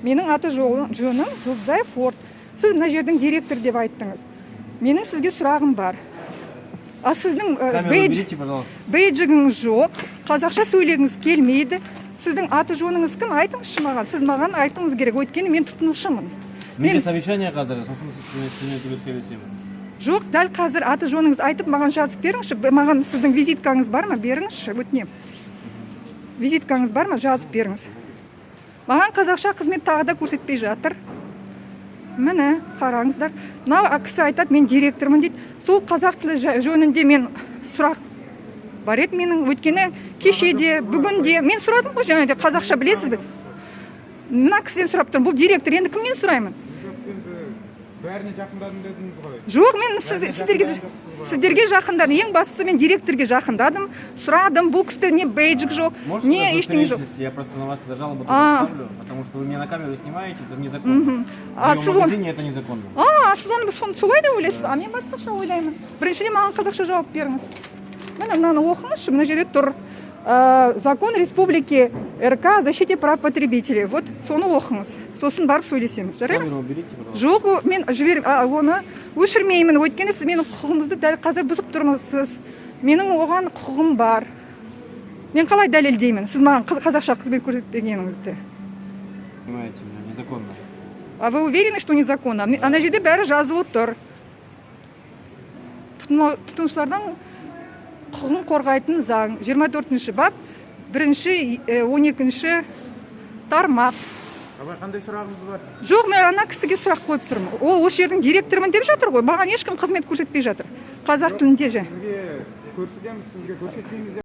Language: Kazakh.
Менің аты жөнім Жұлдызай Форд. Сіз мына жердің директор деп айттыңыз. Менің сізге сұрағым бар. А сіздің бейджігіңіз жоқ, қазақша сөйлегіңіз келмейді. Сіздің аты жөніңіз кім? Айтыңызшы маған. Сіз маған айтуыңыз керек, өйткені мен тұтынушымын. Менде совещание қазір, сосын сізбен сөйлесемін. Жоқ, дәл қазір аты жөніңізді айтып, маған жазып беріңізші. Маған сіздің визиткаңыз бар ма? Беріңізші, өтінем. Визиткаңыз бар ма? Жазып беріңіз. Маған қазақша қызмет тағы да көрсетпей жатыр. Міне, қараңыздар. Мынау кісі айтады, мен директормын дейді. Сол қазақ тілі жөнінде мен сұрақ бар еді менің, өйткені кешеде, бүгінде мен сұрадым ғой, және де қазақша білесіз бе? Мына кісіден сұрап тұрмын, бұл директор, енді кімнен сұраймын? Бәріне жақындадым дедіңіз ғой. Жоқ, мен сіздерге жақындадым. Ең бастысы мен директорге жақындадым, сұрадым, бұл кісіде не бейджик жоқ, не ештеңе жоқ. Я просто на вас жалобу ставлю, потому что вы меня на камеру снимаете, это незаконно. В магазине это незаконно. Сіз солай деп ойлайсыз, а мен басқаша ойлаймын. Біріншіден маған қазақша жауап беріңіз. Міне мынаны оқыңызшы, мына жерде тұр. Закон Республики РК о защите прав потребителей. Вот соны оқыңыз. Сосын барып сөйлесеміз. Камеру уберите, пожалуйста. Жоқ, мен оны өшірмеймін. Өйткені сіз менің құқығымызды дәл қазір бұзып тұрмысыз. Менің оған құқығым бар. Мен қалай дәлелдеймін? Сіз маған қазақша қызмет көрсетпегеніңізді. Понимаете, незаконно. А вы уверены, что незаконно? Ана жерде бәрі жазылып тұр. Тұтынушылардан құқығын қорғайтын заң 24-ші бап 1-12-ші тармақ. Қандай сұрағыңыз бар? Жоқ, мен ана кісіге сұрақ қойып тұрмын. Ол осы жердің директорымын деп жатыр ғой. Маған ешкім қызмет көрсетпей жатыр. Қазақ тілінде же. Сізге көрсетеміз, сізге көрсетпейміз.